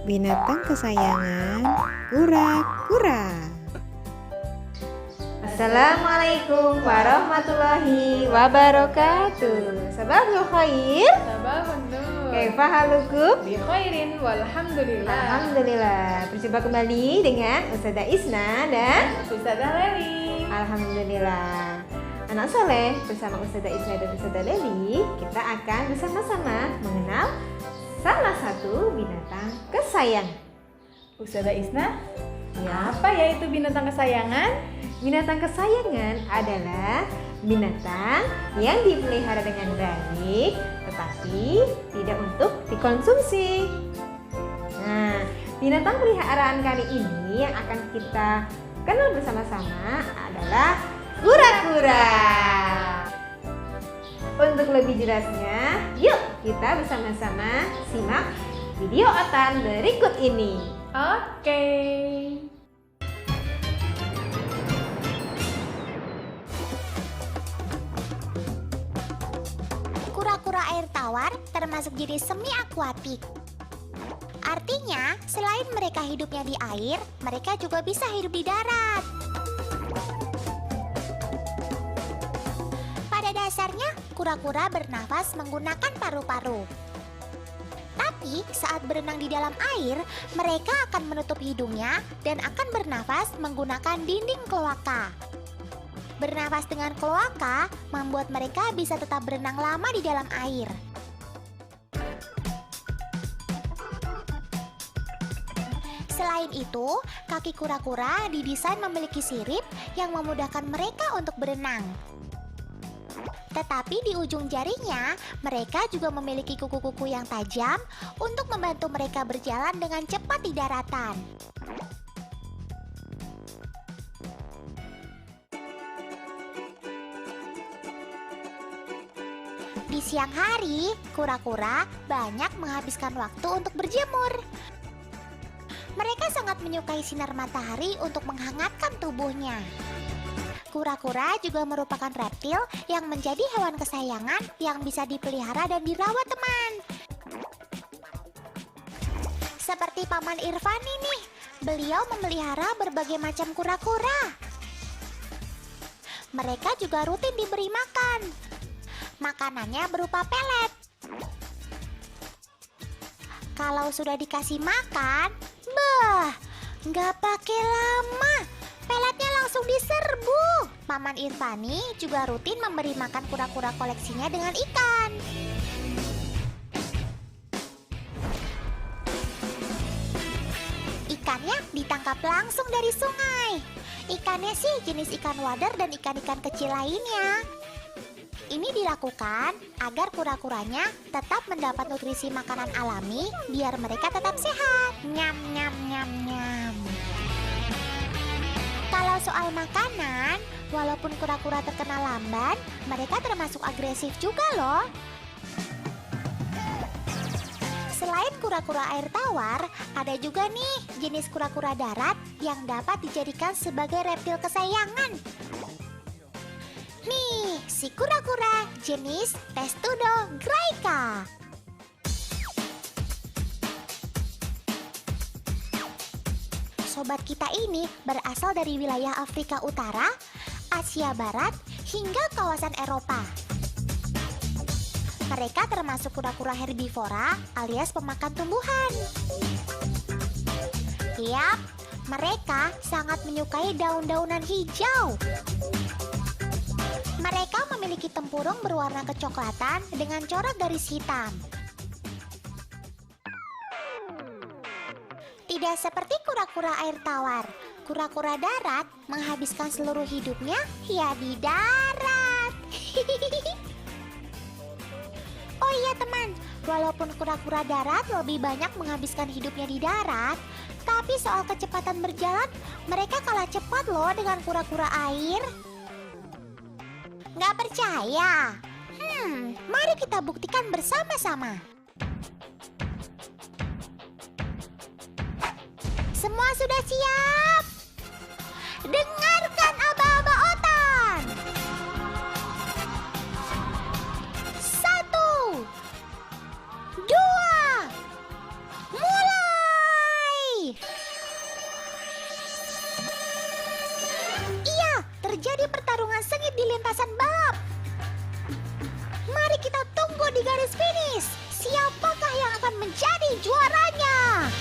binatang kesayangan kura-kura. Assalamualaikum warahmatullahi wabarakatuh. Sabahul khair. Sabahun nur. Kaifa halukum? Bi khairin walhamdulillah. Alhamdulillah. Berjumpa kembali dengan Ustazah Isna dan Ustazah Leli. Alhamdulillah. Anak soleh bersama Ustazah Isna dan Ustazah Leli, kita akan bersama-sama mengenal salah satu binatang kesayangan. Ustazah Isna, Ya, apa ya itu binatang kesayangan? binatang kesayangan adalah binatang yang dipelihara dengan baik, tetapi tidak untuk dikonsumsi. Nah, binatang peliharaan kali ini yang akan kita kenal bersama-sama adalah kura-kura. Untuk lebih jelasnya, yuk kita bersama-sama simak video Otan berikut ini. Oke. Kura-kura air tawar termasuk jenis semi akuatik. Artinya, selain mereka hidupnya di air, mereka juga bisa hidup di darat. Pada dasarnya, kura-kura bernafas menggunakan paru-paru. Tapi saat berenang di dalam air, mereka akan menutup hidungnya dan akan bernafas menggunakan dinding kloaka. Bernafas dengan kloaka membuat mereka bisa tetap berenang lama di dalam air. Selain itu, kaki kura-kura didesain memiliki sirip yang memudahkan mereka untuk berenang. Tetapi di ujung jarinya, mereka juga memiliki kuku-kuku yang tajam untuk membantu mereka berjalan dengan cepat di daratan. Di siang hari, kura-kura banyak menghabiskan waktu untuk berjemur. Mereka sangat menyukai sinar matahari untuk menghangatkan tubuhnya. Kura-kura juga merupakan reptil yang menjadi hewan kesayangan yang bisa dipelihara dan dirawat teman. Seperti Paman Irfani nih, beliau memelihara berbagai macam kura-kura. Mereka juga rutin diberi makan. Makanannya berupa pelet. Kalau sudah dikasih makan, nggak pakai lama, peletnya langsung diserbu. Paman Irfani juga rutin memberi makan kura-kura koleksinya dengan ikan. Ikannya ditangkap langsung dari sungai. Ikannya sih jenis ikan wader dan ikan-ikan kecil lainnya. Ini dilakukan agar kura-kuranya tetap mendapat nutrisi makanan alami biar mereka tetap sehat. Nyam nyam nyam nyam. Kalau soal makanan, walaupun kura-kura terkenal lamban, mereka termasuk agresif juga loh. Selain kura-kura air tawar, ada juga nih jenis kura-kura darat yang dapat dijadikan sebagai reptil kesayangan. Nih, si kura-kura jenis Testudo graeca. Sobat kita ini berasal dari wilayah Afrika Utara, Asia Barat, hingga kawasan Eropa. Mereka termasuk kura-kura herbivora alias pemakan tumbuhan. Yap, mereka sangat menyukai daun-daunan hijau. Mereka memiliki tempurung berwarna kecoklatan dengan corak garis hitam. Tidak seperti kura-kura air tawar, kura-kura darat menghabiskan seluruh hidupnya ya di darat. Oh iya teman, walaupun kura-kura darat lebih banyak menghabiskan hidupnya di darat, tapi soal kecepatan berjalan, mereka kalah cepat loh dengan kura-kura air. Nggak percaya? Mari kita buktikan bersama-sama. Semua sudah siap? Dengarkan aba-aba Otan. 1, 2, mulai! pemanasan balap. Mari kita tunggu di garis finish. Siapakah yang akan menjadi juaranya?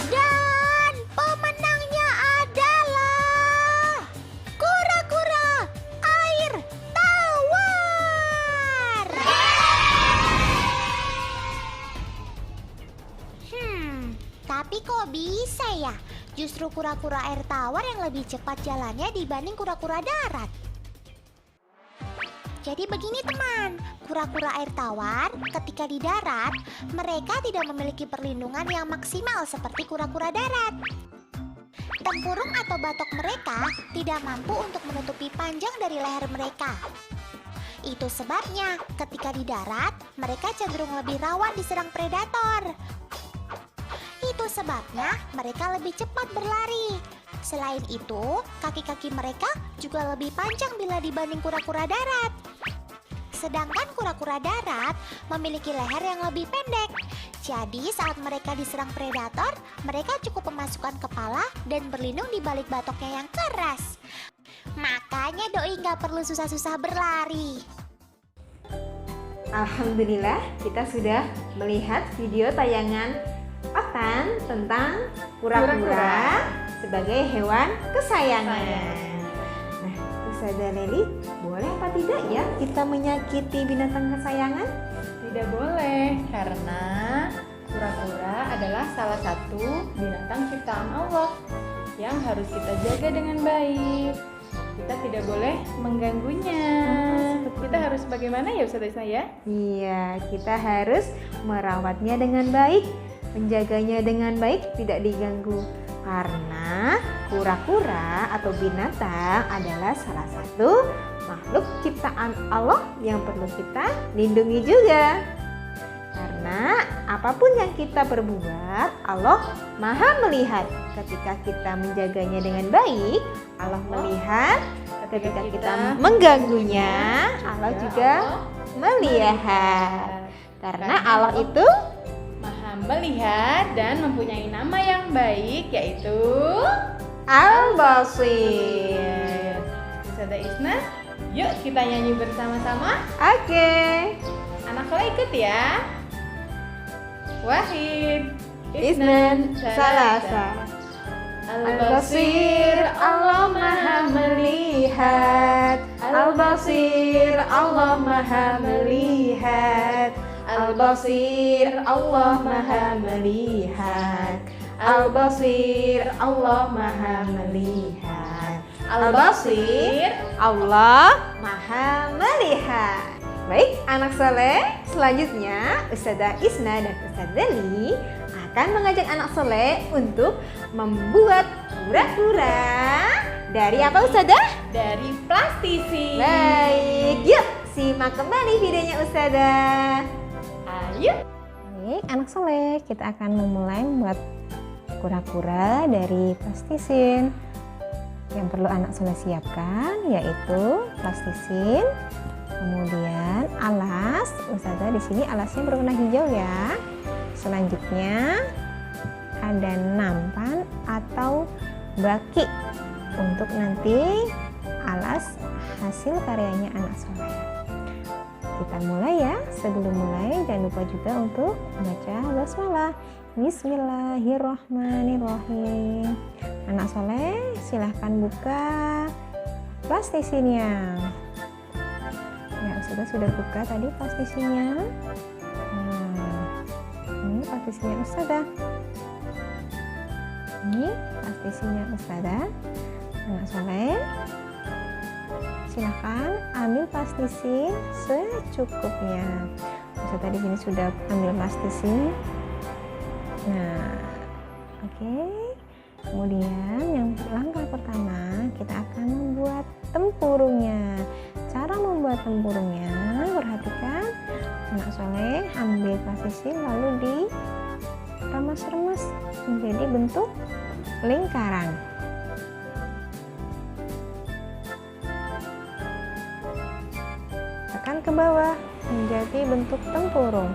Dan pemenangnya adalah kura-kura air tawar. Tapi kok bisa ya? Justru kura-kura air tawar yang lebih cepat jalannya dibanding kura-kura darat. Jadi begini teman, kura-kura air tawar ketika di darat, mereka tidak memiliki perlindungan yang maksimal seperti kura-kura darat. Tempurung atau batok mereka tidak mampu untuk menutupi panjang dari leher mereka. Itu sebabnya ketika di darat, mereka cenderung lebih rawan diserang predator. Itu sebabnya mereka lebih cepat berlari. Selain itu, kaki-kaki mereka juga lebih panjang bila dibanding kura-kura darat. Sedangkan kura-kura darat memiliki leher yang lebih pendek. Jadi saat mereka diserang predator, mereka cukup memasukkan kepala dan berlindung di balik batoknya yang keras. Makanya doi nggak perlu susah-susah berlari. Alhamdulillah, kita sudah melihat video tayangan Otan tentang kura-kura sebagai hewan kesayangan. Nah, Ustazah Leli, boleh apa tidak ya kita menyakiti binatang kesayangan? Tidak boleh, karena kura-kura adalah salah satu binatang ciptaan Allah yang harus kita jaga dengan baik. Kita tidak boleh mengganggunya. Kita harus bagaimana ya Ustazah Isna ya? Iya, kita harus merawatnya dengan baik, menjaganya dengan baik, tidak diganggu. Karena kura-kura atau binatang adalah salah satu makhluk ciptaan Allah yang perlu kita lindungi juga. Karena apapun yang kita perbuat, Allah Maha melihat. Ketika kita menjaganya dengan baik, Allah melihat. Ketika kita mengganggunya, Allah juga melihat. Karena Allah itu Maha melihat dan mempunyai nama yang baik, yaitu Al-Basir. Ustazah Isna, yuk kita nyanyi bersama-sama. Oke. Anak soleh ikut ya. Wahid, Isnan, Salasa. Al-Basir, Allah Maha melihat. Al-Basir, Allah Maha melihat. Al-Basir, Allah Maha melihat. Al-Basir, Allah Maha melihat. Al-Basir, Allah Maha melihat. Baik, anak soleh, selanjutnya Ustazah Isna dan Ustazah Leli akan mengajak anak soleh untuk membuat kura-kura dari apa Ustazah? Dari plastisi. Baik, yuk simak kembali videonya Ustazah. Ayo. Baik, anak soleh, kita akan memulai membuat kura-kura dari plastisin. Yang perlu anak soleh siapkan yaitu plastisin, kemudian alas. Ustazah di sini alasnya berwarna hijau ya. Selanjutnya ada nampan atau baki untuk nanti alas hasil karyanya anak soleh. Kita mulai ya. Sebelum mulai jangan lupa juga untuk membaca basmalah. Bismillahirrahmanirrahim. Anak soleh silahkan buka plastisinnya. Ya, Ustazah sudah buka tadi plastisinnya. Ini plastisinnya Ustazah. Ini plastisinnya Ustazah. Anak soleh, silahkan ambil plastisin secukupnya. Ustazah di sini sudah ambil plastisin. Nah, oke. Kemudian yang langkah pertama kita akan membuat tempurungnya. Cara membuat tempurungnya, perhatikan anak soleh ambil plastisin lalu diremas-remas menjadi bentuk lingkaran. Tekan ke bawah menjadi bentuk tempurung.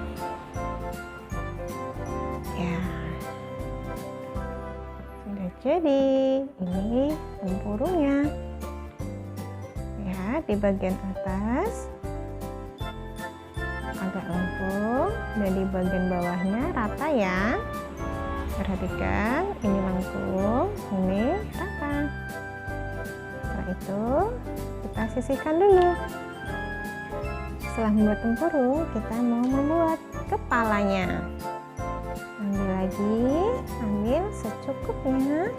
Ya, sudah jadi. Ini tempurungnya. di bagian atas agak lengkung dan di bagian bawahnya rata ya. Perhatikan, ini lengkung, ini rata. Setelah itu kita sisihkan dulu. Setelah membuat tempurung, kita mau membuat kepalanya. Ambil lagi, ambil secukupnya.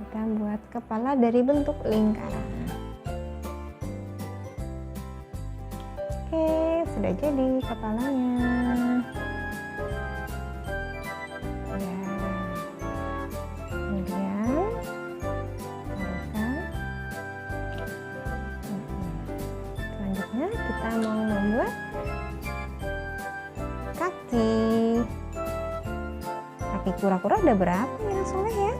Kita buat kepala dari bentuk lingkaran. Oke, sudah jadi kepalanya. Ya. Kemudian taruhkan. Selanjutnya kita mau membuat kaki. Kaki kura-kura ada berapa ya Soleh ya?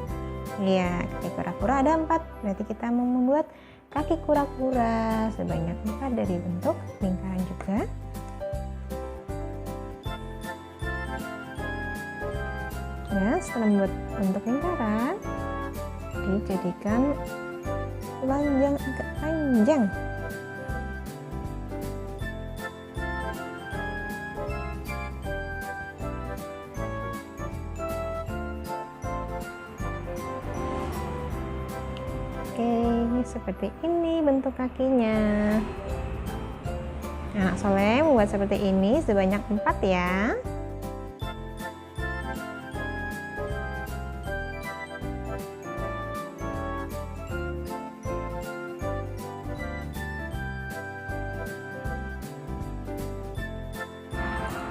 Iya, kaki kura-kura ada 4. Berarti kita mau membuat kaki kura-kura sebanyak 4 dari bentuk lingkaran juga. Ya, setelah membuat bentuk lingkaran, dijadikan telanjang agak panjang. Oke, seperti ini bentuk kakinya. Anak Soleh membuat seperti ini sebanyak 4 ya.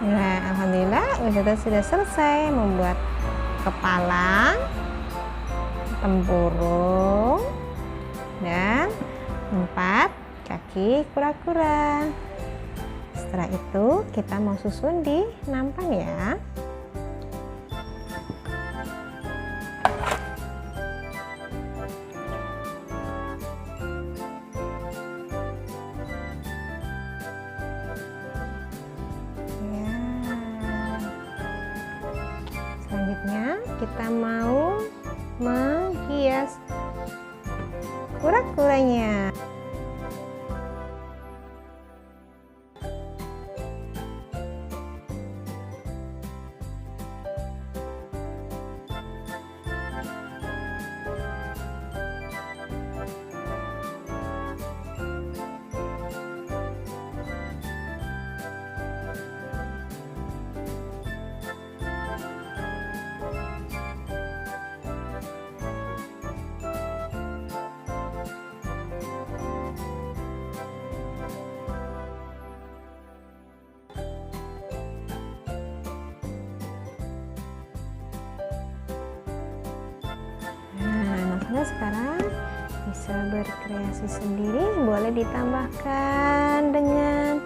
Nah, alhamdulillah kita sudah selesai membuat kepala, tempurung, dan 4 kaki kura-kura. Setelah itu kita mau susun di nampan ya. Selanjutnya kita mau menghias kura-kuranya. Nah, sekarang bisa berkreasi sendiri, boleh ditambahkan dengan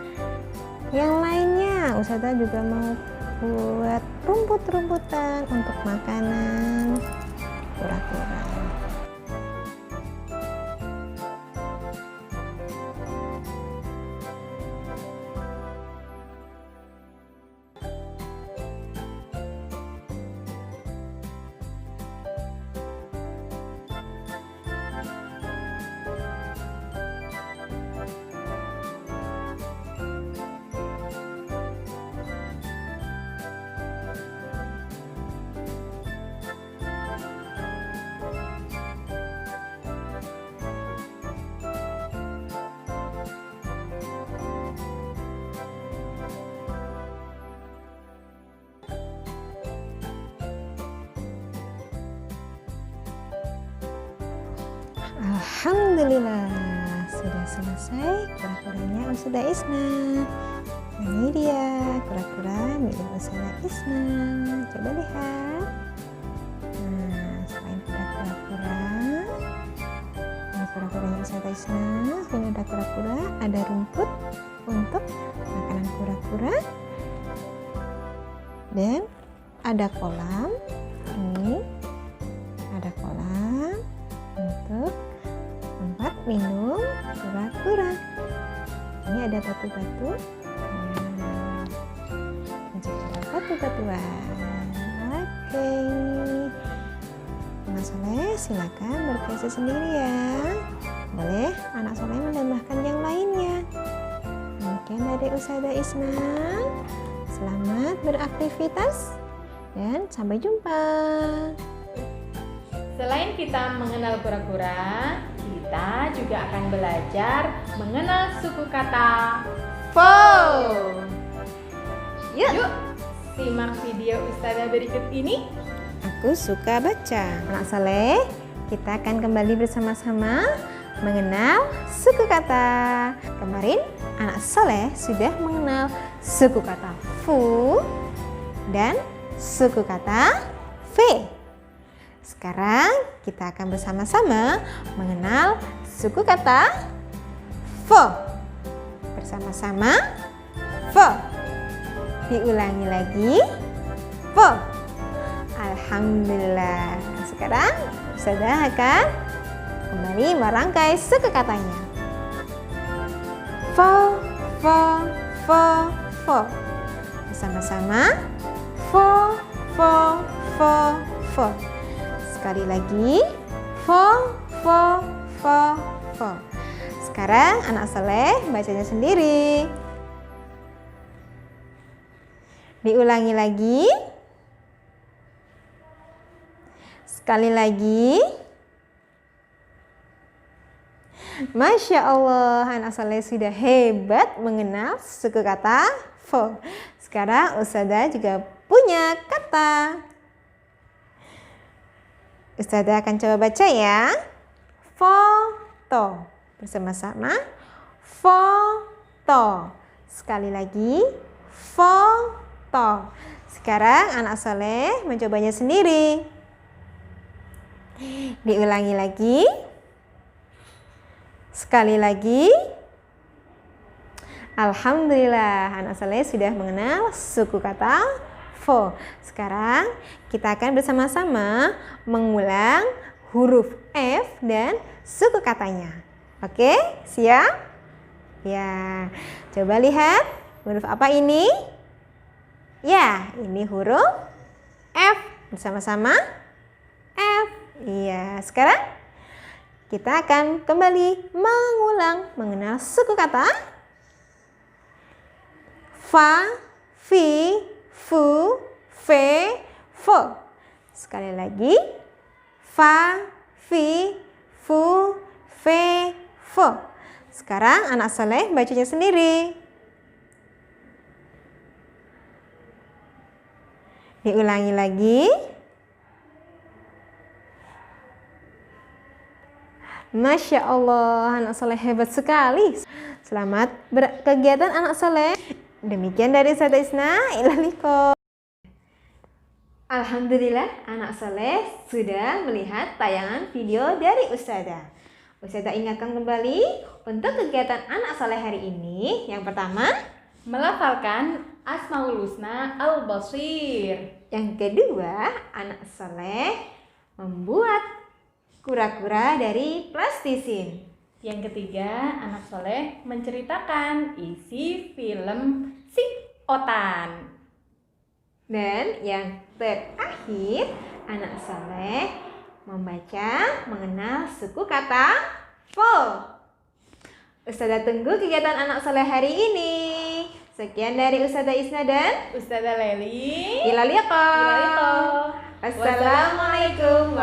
yang lainnya. Ustazah juga mau buat rumput-rumputan untuk makanan kura-kura. Alhamdulillah sudah selesai kura-kuranya Ustazah Isna. Ini dia kura-kura milik Ustazah Isna. Coba lihat. Nah, selain ada kura-kura, ini kura-kuranya Ustazah Isna. Selain ada kura-kura, ada rumput untuk makanan kura-kura. Dan ada kolam. Ini ada kolam untuk tempat minum kura-kura. Ini ada batu-batu. Nah, ada batu-batuan. Oke. Mas Soleh, silakan berkreasi sendiri ya. Boleh anak soleh menambahkan yang lainnya. Mungkin dari Ustazah Isna. Selamat beraktivitas dan sampai jumpa. Selain kita mengenal kura-kura, kita juga akan belajar mengenal suku kata fo. Yuk, simak video Ustazah berikut ini. Aku suka baca. Anak soleh, kita akan kembali bersama-sama mengenal suku kata. Kemarin anak soleh sudah mengenal suku kata fu dan suku kata fe. Sekarang kita akan bersama-sama mengenal suku kata fo. Bersama-sama fo. Diulangi lagi fo. Alhamdulillah. Sekarang Ustazah akan kembali merangkai suku katanya. Fo, fo, fo, fo. Bersama-sama fo, fo, fo, fo. Sekali lagi fo, fo, fo, fo. Sekarang anak soleh bacanya sendiri. Diulangi lagi. Sekali lagi. Masya Allah, anak soleh sudah hebat mengenal suku kata fo. Sekarang Ustazah juga punya kata. Ustazah akan coba baca ya. Foto. Bersama-sama. Foto. Sekali lagi. Foto. Sekarang anak soleh mencobanya sendiri. Diulangi lagi. Sekali lagi. Alhamdulillah, anak soleh sudah mengenal suku kata fo. Sekarang kita akan bersama-sama mengulang huruf F dan suku katanya. Oke, siap? Ya, coba lihat huruf apa ini? Ya, ini huruf F. Bersama-sama F. Iya, sekarang kita akan kembali mengulang mengenal suku kata fa, fi, fu, fe, fo. Sekali lagi. Fa, fi, fu, fe, fo. Sekarang anak soleh bacanya sendiri. Diulangi lagi. Masya Allah, anak soleh hebat sekali. Selamat berkegiatan anak soleh. Demikian dari Ustazah Isna. Ila liqa. Alhamdulillah, anak soleh sudah melihat tayangan video dari Ustazah. Ustazah ingatkan kembali untuk kegiatan anak soleh hari ini. Yang pertama, Melafalkan Asmaul Husna Al-Basir. yang kedua, anak soleh membuat kura-kura dari plastisin. Yang ketiga, anak soleh menceritakan isi film Si Otan. Dan yang terakhir, anak soleh membaca mengenal suku kata fo. Ustazah tunggu kegiatan anak soleh hari ini. Sekian dari Ustazah Isna dan Ustazah Leli. Ila liqa. Ila liqa. Assalamualaikum